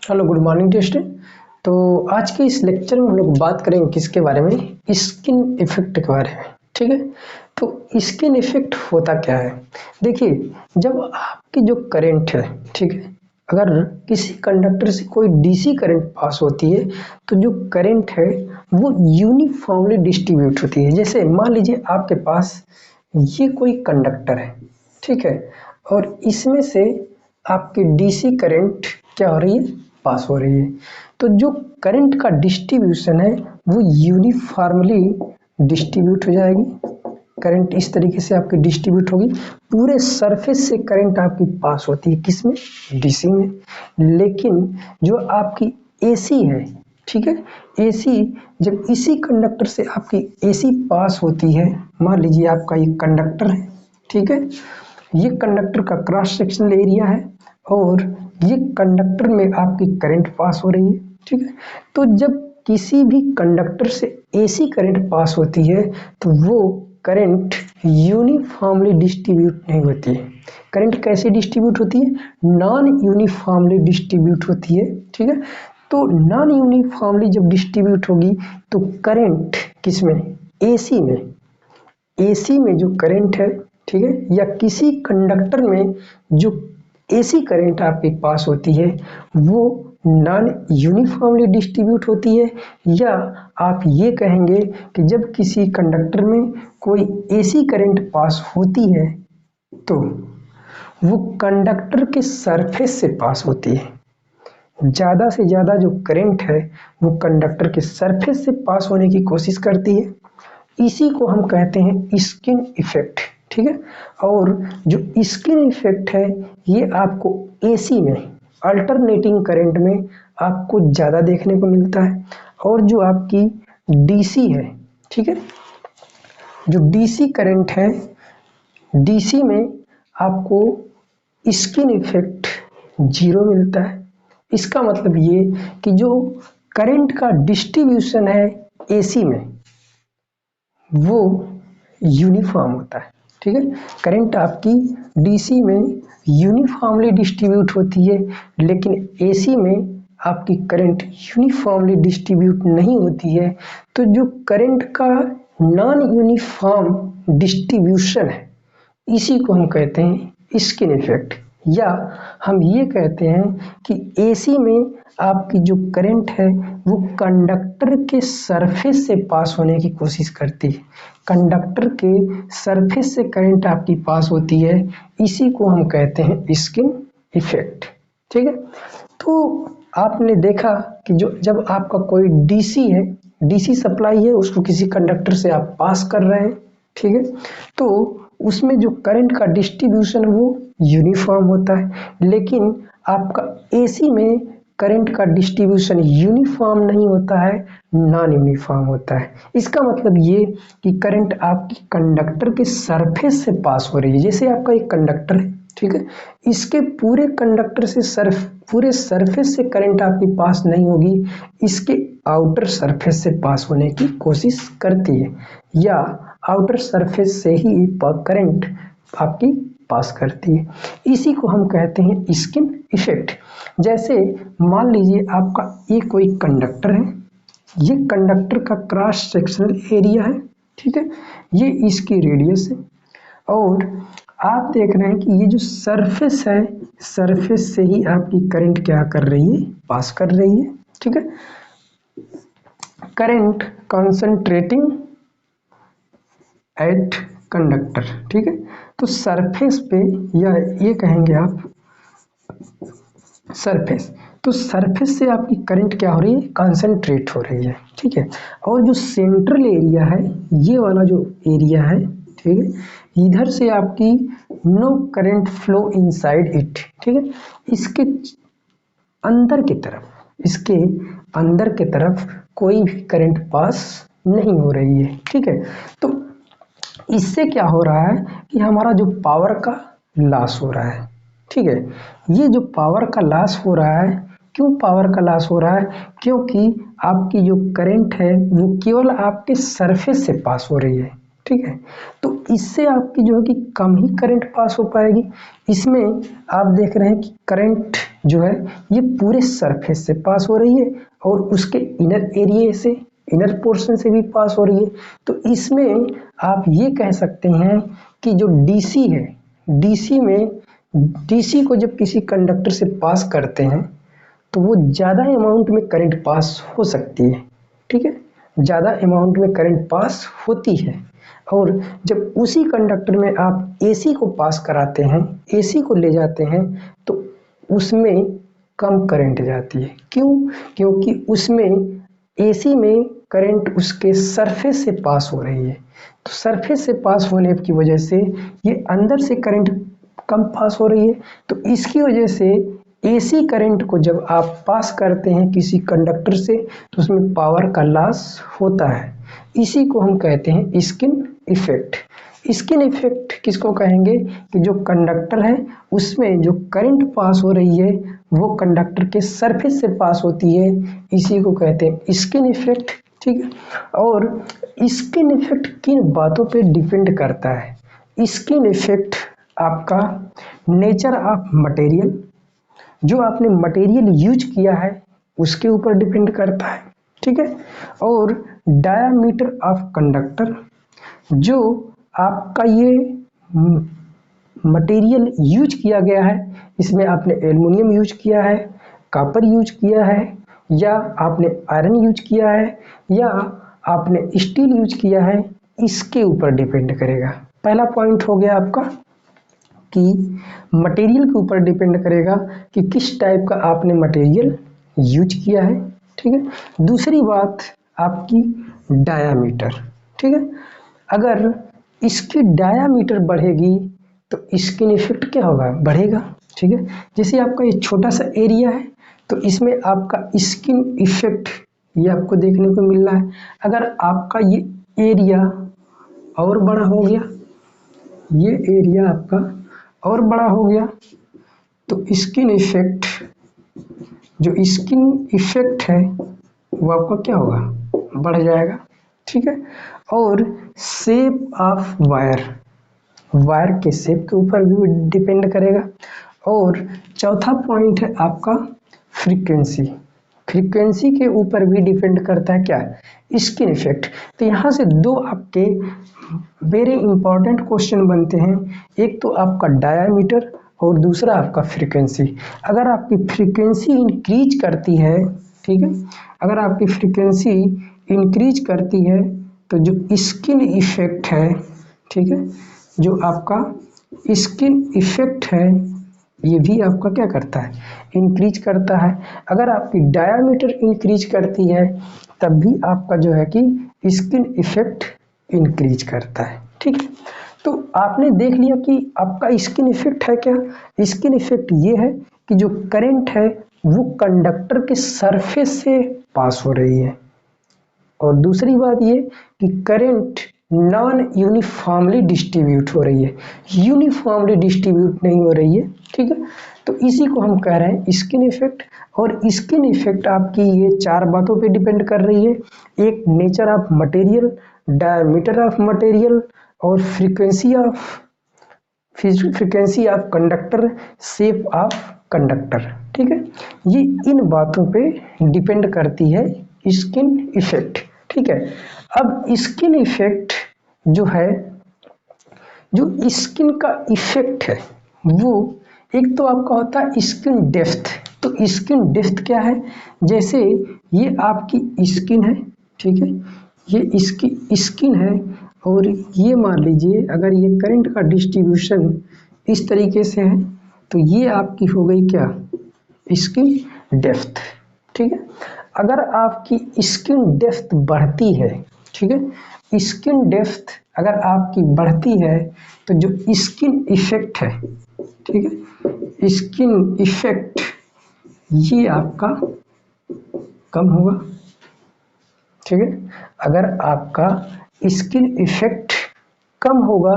Hello, good morning tester. तो आज के इस लेक्चर में हम लोग बात करेंगे किसके बारे में, स्किन इफेक्ट के बारे में। ठीक है, तो स्किन इफेक्ट होता क्या है। देखिए, जब आपकी जो करंट है, ठीक है, अगर किसी कंडक्टर से कोई डीसी करंट पास होती है तो जो करंट है वो यूनिफॉर्मली डिस्ट्रीब्यूट होती है। जैसे मान लीजिए आपके पास ये कोई कंडक्टर है, ठीक है, और इसमें से आपकी डीसी करंट क्या हो रही है, पास हो रही है। तो जो करंट का डिस्ट्रीब्यूशन है वो यूनिफॉर्मली डिस्ट्रीब्यूट हो जाएगी। करंट इस तरीके से आपकी डिस्ट्रीब्यूट होगी, पूरे सरफेस से करंट आपकी पास होती है, किसमें, डीसी में। लेकिन जो आपकी एसी है, ठीक है, एसी जब इसी कंडक्टर से आपकी एसी पास होती है, मान लीजिए आपका ये कंडक्टर है, ठीक है, ये कंडक्टर का क्रॉस सेक्शनल एरिया है और ये कंडक्टर में आपकी करंट पास हो रही है, ठीक है। तो जब किसी भी कंडक्टर से एसी करंट पास होती है तो वो करंट यूनिफॉर्मली डिस्ट्रीब्यूट नहीं होती है। करंट कैसे डिस्ट्रीब्यूट होती है, नॉन यूनिफॉर्मली डिस्ट्रीब्यूट होती है, ठीक है। तो नॉन यूनिफॉर्मली जब डिस्ट्रीब्यूट होगी तो करंट किसमें, एसी में, एसी में जो करंट है, ठीक है, या किसी कंडक्टर में जो एसी करंट आपके पास होती है वो नॉन यूनिफॉर्मली डिस्ट्रीब्यूट होती है। या आप ये कहेंगे कि जब किसी कंडक्टर में कोई एसी करंट पास होती है तो वो कंडक्टर के सरफेस से पास होती है। ज़्यादा से ज़्यादा जो करंट है वो कंडक्टर के सरफेस से पास होने की कोशिश करती है। इसी को हम कहते हैं स्किन इफेक्ट, ठीक है। और जो स्किन इफेक्ट है ये आपको एसी में, अल्टरनेटिंग करंट में आपको ज़्यादा देखने को मिलता है। और जो आपकी डीसी है, ठीक है, जो डीसी करंट है, डीसी में आपको स्किन इफेक्ट 0 मिलता है। इसका मतलब ये कि जो करंट का डिस्ट्रीब्यूशन है एसी में वो यूनिफॉर्म होता है, ठीक है। करंट आपकी डीसी में यूनिफॉर्मली डिस्ट्रीब्यूट होती है, लेकिन एसी में आपकी करंट यूनिफॉर्मली डिस्ट्रीब्यूट नहीं होती है। तो जो करंट का नॉन यूनिफॉर्म डिस्ट्रीब्यूशन है इसी को हम कहते हैं स्किन इफेक्ट। या हम ये कहते हैं कि एसी में आपकी जो करंट है वो कंडक्टर के सरफेस से पास होने की कोशिश करती है। कंडक्टर के सरफेस से करंट आपकी पास होती है, इसी को हम कहते हैं स्किन इफेक्ट, ठीक है। तो आपने देखा कि जब आपका कोई डीसी है, डीसी सप्लाई है, उसको किसी कंडक्टर से आप पास कर रहे हैं, ठीक है, तो उसमें जो करंट का डिस्ट्रीब्यूशन है वो यूनिफॉर्म होता है। लेकिन आपका एसी में करंट का डिस्ट्रीब्यूशन यूनिफॉर्म नहीं होता है, नॉन यूनिफॉर्म होता है। इसका मतलब ये कि करंट आपकी कंडक्टर के सरफेस से पास हो रही है। जैसे आपका एक कंडक्टर है, ठीक है, इसके पूरे कंडक्टर से पूरे सरफेस से करंट आपके पास नहीं होगी, इसके आउटर सरफेस से पास होने की कोशिश करती है, या आउटर सरफेस से ही करंट आपकी पास करती है। इसी को हम कहते हैं स्किन इफेक्ट। जैसे मान लीजिए आपका ये कोई कंडक्टर है, ये कंडक्टर का क्रॉस सेक्शनल एरिया है, ठीक है, ये इसकी रेडियस है, और आप देख रहे हैं कि ये जो सरफेस है, सरफेस से ही आपकी करंट क्या कर रही है, पास कर रही है, ठीक है। करंट कंसंट्रेटिंग एट कंडक्टर, ठीक है। तो सरफेस पे, या ये कहेंगे आप सरफेस, तो सरफेस से आपकी करंट क्या हो रही है, कंसंट्रेट हो रही है, ठीक है। और जो सेंट्रल एरिया है, ये वाला जो एरिया है, ठीक है, इधर से आपकी no current flow inside it, ठीक है, इसके अंदर की तरफ, इसके अंदर की तरफ कोई भी करंट पास नहीं हो रही है, ठीक है। तो इससे क्या हो रहा है कि हमारा जो पावर का लॉस हो रहा है, ठीक है। ये जो पावर का लॉस हो रहा है, क्यों पावर का लॉस हो रहा है, क्योंकि आपकी जो करंट है वो केवल आपके सरफेस से पास हो रही है, ठीक है। तो इससे आपकी जो है कि कम ही करंट पास हो पाएगी। इसमें आप देख रहे हैं कि करंट जो है ये पूरे सरफेस से पास हो रही है और उसके इनर एरिया से, इनर पोर्शन से भी पास हो रही है। तो इसमें आप ये कह सकते हैं कि जो डीसी है, डीसी को जब किसी कंडक्टर से पास करते हैं तो वो ज़्यादा अमाउंट में करंट पास हो सकती है, ठीक है, ज़्यादा अमाउंट में करंट पास होती है। और जब उसी कंडक्टर में आप एसी को पास कराते हैं, एसी को ले जाते हैं, तो उसमें कम करंट जाती है। क्यों? क्योंकि उसमें एसी में करंट उसके सरफेस से पास हो रही है, तो सरफेस से पास होने की वजह से ये अंदर से करंट कम पास हो रही है। तो इसकी वजह से एसी करंट को जब आप पास करते हैं किसी कंडक्टर से तो उसमें पावर का लॉस होता है। इसी को हम कहते हैं स्किन इफेक्ट। स्किन इफेक्ट किसको कहेंगे कि जो कंडक्टर है उसमें जो करंट पास हो रही है वो कंडक्टर के सरफेस से पास होती है, इसी को कहते हैं स्किन इफेक्ट, ठीक है। और स्किन इफेक्ट किन बातों पे डिपेंड करता है? स्किन इफेक्ट आपका नेचर ऑफ मटेरियल, जो आपने मटेरियल यूज किया है उसके ऊपर डिपेंड करता है, ठीक है। और डायामीटर ऑफ कंडक्टर, जो आपका ये मटेरियल यूज किया गया है, इसमें आपने एल्युमिनियम यूज किया है, कॉपर यूज किया है, या आपने आयरन यूज किया है, या आपने स्टील यूज किया है, इसके ऊपर डिपेंड करेगा। पहला पॉइंट हो गया आपका कि मटेरियल के ऊपर डिपेंड करेगा कि किस टाइप का आपने मटेरियल यूज किया है, ठीक है। दूसरी बात आपकी डायामीटर, ठीक है। अगर इसकी डायामीटर बढ़ेगी तो स्किन इफेक्ट क्या होगा? बढ़ेगा, ठीक है। जैसे आपका ये छोटा सा एरिया है तो इसमें आपका स्किन इफेक्ट ये आपको देखने को मिल रहा है। अगर आपका ये एरिया और बड़ा हो गया, ये एरिया आपका और बड़ा हो गया, तो स्किन इफेक्ट, जो स्किन इफेक्ट है वो आपका क्या होगा? बढ़ जाएगा, ठीक है। और शेप ऑफ वायर, वायर के शेप के ऊपर भी डिपेंड करेगा। और चौथा पॉइंट है आपका फ्रीक्वेंसी, फ्रीक्वेंसी के ऊपर भी डिपेंड करता है क्या? Skin effect. तो यहाँ से दो आपके वेरी इंपॉर्टेंट क्वेश्चन बनते हैं, एक तो आपका डायामीटर और दूसरा आपका फ्रीक्वेंसी। अगर आपकी फ्रीक्वेंसी इंक्रीज करती है, ठीक है, अगर आपकी फ्रीक्वेंसी इंक्रीज करती है तो जो स्किन इफेक्ट है, ठीक है, जो आपका स्किन इफेक्ट है ये भी आपका क्या करता है? इंक्रीज करता है। अगर आपकी डायामीटर इंक्रीज करती है तब भी आपका जो है कि स्किन इफेक्ट इंक्रीज करता है, ठीक है। तो आपने देख लिया कि आपका स्किन इफेक्ट है क्या? स्किन इफेक्ट ये है कि जो करंट है वो कंडक्टर के सरफेस से पास हो रही है। और दूसरी बात ये कि करंट नॉन यूनिफॉर्मली डिस्ट्रीब्यूट हो रही है, यूनिफॉर्मली डिस्ट्रीब्यूट नहीं हो रही है, ठीक है। तो इसी को हम कह रहे हैं स्किन इफेक्ट। और स्किन इफेक्ट आपकी ये चार बातों पे डिपेंड कर रही है, एक nature of material, diameter of material, और frequency of conductor, shape of conductor, ठीक है। ये इन बातों पे डिपेंड करती है स्किन इफेक्ट, ठीक है। अब स्किन इफेक्ट जो है, जो स्किन का इफेक्ट है वो एक तो आपका होता है स्किन डेप्थ। तो स्किन डेप्थ क्या है? जैसे ये आपकी स्किन है, ठीक है, ये इसकी स्किन है, और ये मान लीजिए अगर ये करंट का डिस्ट्रीब्यूशन इस तरीके से है तो ये आपकी हो गई क्या? स्किन डेप्थ, ठीक है। अगर आपकी स्किन डेप्थ बढ़ती है, ठीक है, स्किन डेप्थ अगर आपकी बढ़ती है तो जो स्किन इफेक्ट है, ठीक है, स्किन इफेक्ट ये आपका कम होगा, ठीक है। अगर आपका स्किन इफेक्ट कम होगा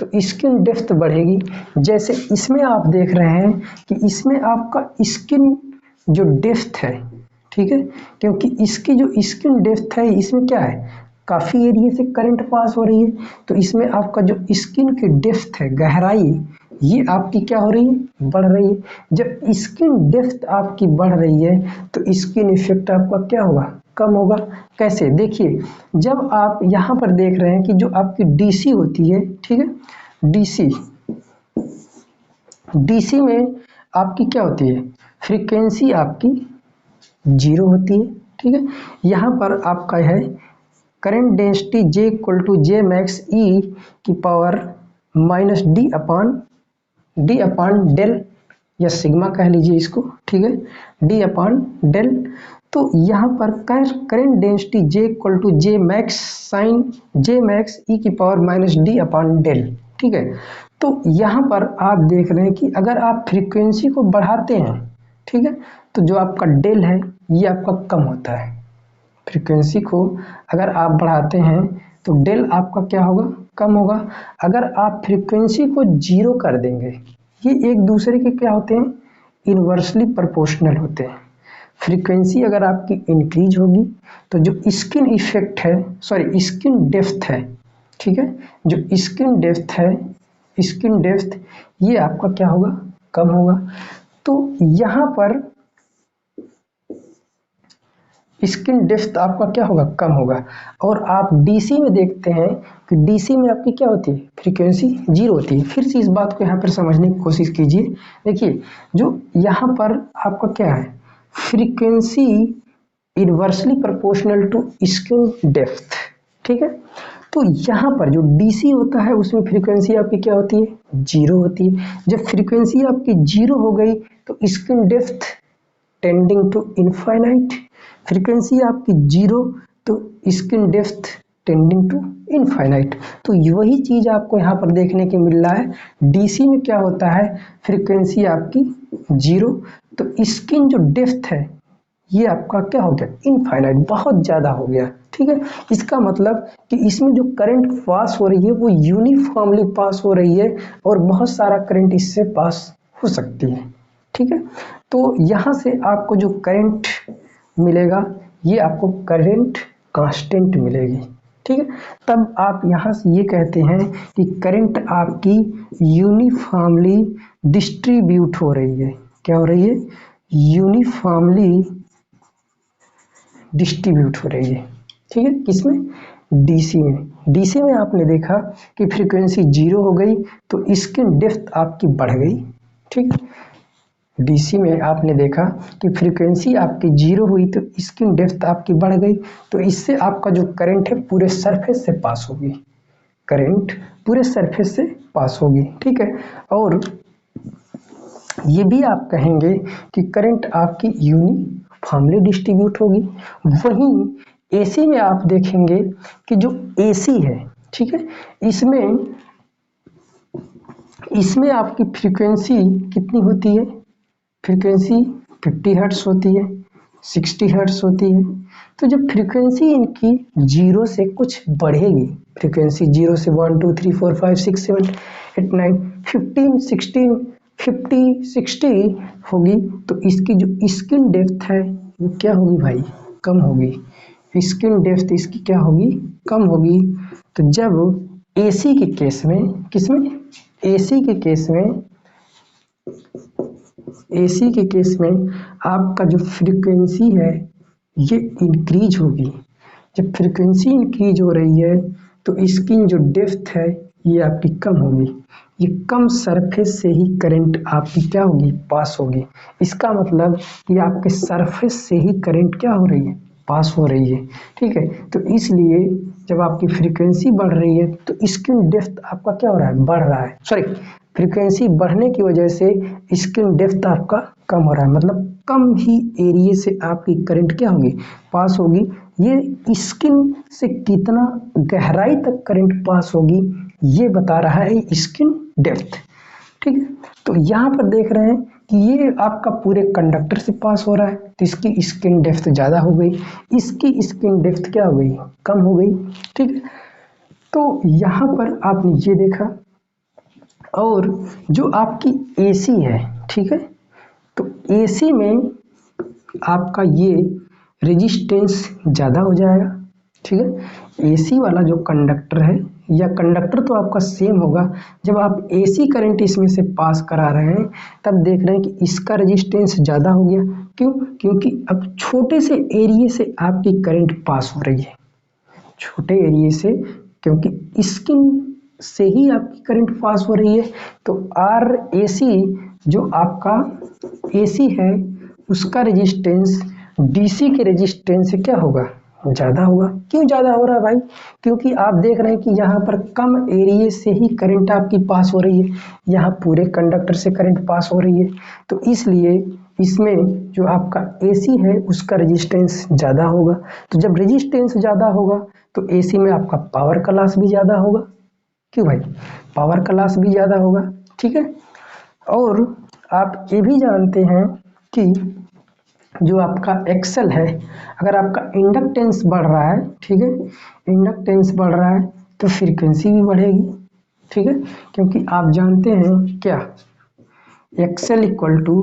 तो स्किन डेप्थ बढ़ेगी। जैसे इसमें आप देख रहे हैं कि इसमें आपका स्किन जो डेप्थ है, ठीक है, क्योंकि इसकी जो स्किन डेप्थ है इसमें क्या है? काफ़ी एरिया से करंट पास हो रही है, तो इसमें आपका जो स्किन की डेप्थ है, गहराई, ये आपकी क्या हो रही है, बढ़ रही है। जब स्किन डेप्थ आपकी बढ़ रही है तो स्किन इफेक्ट आपका क्या होगा, कम होगा। कैसे, देखिए जब आप यहाँ पर देख रहे हैं कि जो आपकी डीसी होती है, ठीक है, डीसी में आपकी क्या होती है, फ्रीक्वेंसी आपकी 0 होती है, ठीक है। यहाँ पर आपका है current density J equal to J max E की power minus D upon del, या सिग्मा कह लीजिए इसको, ठीक है, डी अपान डेल। तो यहाँ पर current density J equal to J max sine J max E की power minus D upon del, ठीक है। तो यहाँ पर आप देख रहे हैं कि अगर आप फ्रीक्वेंसी को बढ़ाते हैं, ठीक है, तो जो आपका डेल है ये आपका कम होता है। फ्रीक्वेंसी को अगर आप बढ़ाते हैं तो डेल आपका क्या होगा, कम होगा। अगर आप फ्रीक्वेंसी को 0 कर देंगे, ये एक दूसरे के क्या होते हैं, इनवर्सली प्रोपोर्शनल होते हैं। फ्रीक्वेंसी अगर आपकी इंक्रीज होगी तो जो स्किन इफेक्ट है, सॉरी स्किन डेप्थ है, ठीक है, जो स्किन डेप्थ ये आपका क्या होगा, कम होगा। तो यहाँ पर स्किन डेप्थ आपका क्या होगा, कम होगा। और आप डीसी में देखते हैं कि डीसी में आपकी क्या होती है, फ्रीक्वेंसी 0 होती है। फिर से इस बात को यहाँ पर समझने की कोशिश कीजिए। देखिए जो यहाँ पर आपका क्या है, frequency inversely proportional to skin depth, ठीक है। तो यहाँ पर जो डीसी होता है उसमें फ्रीक्वेंसी आपकी क्या होती है, 0 होती है। जब फ्रीक्वेंसी आपकी 0 हो गई तो skin depth tending to infinite, frequency आपकी 0 तो skin depth tending to infinite. तो वही चीज आपको यहाँ पर देखने के मिल रहा है। डीसी में क्या होता है, फ्रीक्वेंसी आपकी 0 तो स्किन जो डेप्थ है ये आपका क्या हो गया, इनफाइनाइट, बहुत ज़्यादा हो गया, ठीक है। इसका मतलब कि इसमें जो करंट पास हो रही है वो यूनिफॉर्मली पास हो रही है और बहुत सारा करंट इससे पास हो सकती है, ठीक है। तो यहाँ से आपको जो करंट मिलेगा ये आपको करंट कांस्टेंट मिलेगी, ठीक है। तब आप यहाँ से ये कहते हैं कि करंट आपकी यूनिफॉर्मली डिस्ट्रीब्यूट हो रही है। क्या हो रही है, यूनिफॉर्मली डिस्ट्रीब्यूट हो रही है, ठीक है। किसमें, डीसी में। डीसी में आपने देखा कि फ्रीक्वेंसी 0 हो गई तो स्किन डेप्थ आपकी बढ़ गई, ठीक है। डीसी में आपने देखा कि फ्रीक्वेंसी आपकी 0 हुई तो स्किन डेप्थ आपकी बढ़ गई, तो इससे आपका जो करंट है पूरे सरफेस से पास होगी, करंट पूरे सरफेस से पास होगी, ठीक है। और ये भी आप कहेंगे कि करंट आपकी यूनिफॉर्मली डिस्ट्रीब्यूट होगी। वहीं एसी में आप देखेंगे कि जो एसी है, ठीक है, इसमें आपकी फ्रीक्वेंसी कितनी होती है, फ्रीक्वेंसी 50 हर्ट्ज होती है, 60 हर्ट्ज होती है। तो जब फ्रीक्वेंसी इनकी 0 से कुछ बढ़ेगी, फ्रीक्वेंसी 0 से 1 2 3 4 5 6 7 8 9 15 16 50 60 होगी तो इसकी जो स्किन डेप्थ है वो क्या होगी भाई, कम होगी। स्किन डेप्थ इसकी क्या होगी, कम होगी। तो जब एसी के केस में, किसमें, एसी के केस में आपका जो फ्रीक्वेंसी है ये इंक्रीज होगी। जब फ्रीक्वेंसी इंक्रीज हो रही है तो इसकी जो डेप्थ है ये आपकी कम होगी। ये कम सरफेस से ही करंट आपकी क्या होगी, पास होगी। इसका मतलब कि आपके सरफेस से ही करंट क्या हो रही है, पास हो रही है, ठीक है। तो इसलिए जब आपकी फ्रीक्वेंसी बढ़ रही है तो स्किन डेप्थ आपका क्या हो रहा है, बढ़ रहा है, सॉरी फ्रीक्वेंसी बढ़ने की वजह से स्किन डेप्थ आपका कम हो रहा है, मतलब कम ही एरिया से आपकी करंट क्या होगी, पास होगी। ये स्किन से कितना गहराई तक करंट पास होगी ये बता रहा है स्किन डेप्थ, ठीक है। तो यहाँ पर देख रहे हैं कि ये आपका पूरे कंडक्टर से पास हो रहा है तो इसकी स्किन डेप्थ ज़्यादा हो गई, इसकी स्किन डेप्थ क्या हो गई, कम हो गई, ठीक है। तो यहाँ पर आपने ये देखा। और जो आपकी एसी है, ठीक है, तो एसी में आपका ये रेजिस्टेंस ज़्यादा हो जाएगा, ठीक है। एसी वाला जो कंडक्टर है या कंडक्टर तो आपका सेम होगा। जब आप एसी करंट इसमें से पास करा रहे हैं तब देख रहे हैं कि इसका रेजिस्टेंस ज़्यादा हो गया। क्यों? क्योंकि अब छोटे से एरिया से आपकी करंट पास हो रही है, छोटे एरिया से, क्योंकि स्किन से ही आपकी करंट पास हो रही है। तो आर एसी जो आपका एसी है उसका रेजिस्टेंस डीसी के रेजिस्टेंस से क्या होगा? ज़्यादा होगा। क्यों ज़्यादा हो रहा है भाई? क्योंकि आप देख रहे हैं कि यहाँ पर कम एरिया से ही करंट आपकी पास हो रही है, यहाँ पूरे कंडक्टर से करंट पास हो रही है। तो इसलिए इसमें जो आपका एसी है उसका रेजिस्टेंस ज़्यादा होगा। तो जब रेजिस्टेंस ज़्यादा होगा तो एसी में आपका पावर का लॉस भी ज़्यादा होगा। क्यों भाई? पावर का लॉस भी ज़्यादा होगा। ठीक है। और आप ये भी जानते हैं कि जो आपका एक्सेल है, अगर आपका इंडक्टेंस बढ़ रहा है, ठीक है, इंडक्टेंस बढ़ रहा है तो फ्रीक्वेंसी भी बढ़ेगी। ठीक है, क्योंकि आप जानते हैं क्या, एक्सेल इक्वल टू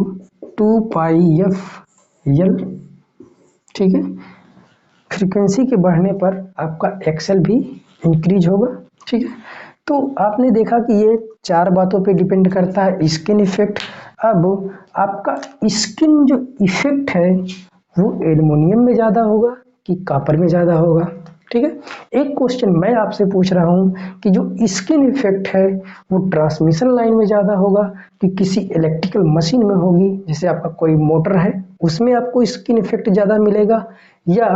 2πf(L). ठीक है, फ्रीक्वेंसी के बढ़ने पर आपका एक्सेल भी इंक्रीज होगा। ठीक है, तो आपने देखा कि ये 4 बातों पे डिपेंड करता है। स्किन इफेक्ट, अब आपका स्किन जो इफेक्ट है वो एल्युमिनियम में ज़्यादा होगा कि कॉपर में ज़्यादा होगा। ठीक है, एक क्वेश्चन मैं आपसे पूछ रहा हूँ कि जो स्किन इफेक्ट है वो ट्रांसमिशन लाइन में ज़्यादा होगा कि किसी इलेक्ट्रिकल मशीन में होगी, जैसे आपका कोई मोटर है उसमें आपको स्किन इफेक्ट ज़्यादा मिलेगा या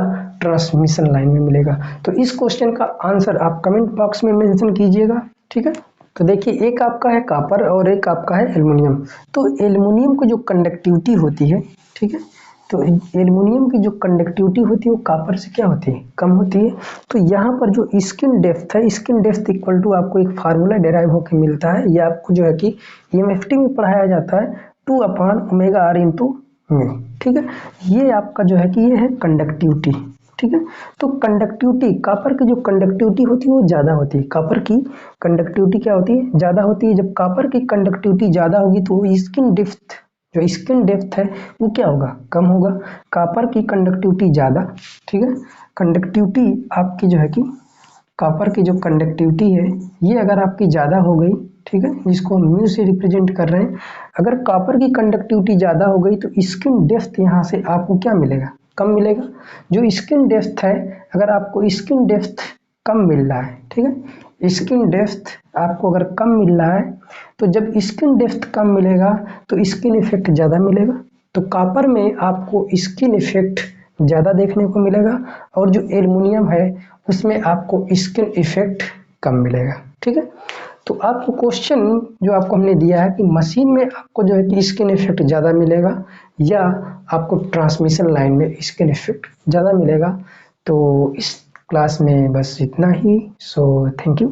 ट्रांसमिशन लाइन में मिलेगा? तो इस क्वेश्चन का आंसर आप कमेंट बॉक्स में मेंशन कीजिएगा। ठीक है, तो देखिए एक आपका है कॉपर और एक आपका है एल्युमिनियम। तो एल्युमिनियम की जो कंडक्टिविटी होती है, ठीक है, तो एल्युमिनियम की जो कंडक्टिविटी होती है वो कॉपर से क्या होती है? कम होती है। तो यहाँ पर जो स्किन डेप्थ है, स्किन डेप्थ इक्वल टू आपको एक फार्मूला डेराइव होकर मिलता है, ये आपको जो है कि EMFT में पढ़ाया जाता है 2/ωr इंटू में। ठीक है, ये आपका जो है कि ये है कंडक्टिविटी। ठीक है, तो कंडक्टिविटी, कॉपर की जो कंडक्टिविटी होती है वो ज़्यादा होती है। कॉपर की कंडक्टिविटी क्या होती है? ज़्यादा होती है। जब कॉपर की कंडक्टिविटी ज़्यादा होगी तो स्किन डेप्थ, जो स्किन डेप्थ है वो क्या होगा? कम होगा। कॉपर की कंडक्टिविटी ज़्यादा, ठीक है, कंडक्टिविटी आपकी जो है कि कॉपर की जो कंडक्टिविटी है ये अगर आपकी ज़्यादा हो गई, ठीक है, जिसको हम म्यू से रिप्रेजेंट कर रहे हैं, अगर कॉपर की कंडक्टिविटी ज़्यादा हो गई तो स्किन डेप्थ यहाँ से आपको क्या मिलेगा? कम मिलेगा। जो स्किन डेप्थ है, अगर आपको स्किन डेप्थ कम मिल रहा है, ठीक है, स्किन डेप्थ आपको अगर कम मिल रहा है तो जब स्किन डेप्थ कम मिलेगा तो स्किन इफेक्ट ज़्यादा मिलेगा। तो कॉपर में आपको स्किन इफेक्ट ज़्यादा देखने को मिलेगा और जो एल्युमिनियम है उसमें आपको स्किन इफेक्ट कम मिलेगा। ठीक है, तो आपको क्वेश्चन जो आपको हमने दिया है कि मशीन में आपको जो है कि स्किन इफेक्ट ज़्यादा मिलेगा या आपको ट्रांसमिशन लाइन में स्किन इफेक्ट ज़्यादा मिलेगा। तो इस क्लास में बस इतना ही। So thank you.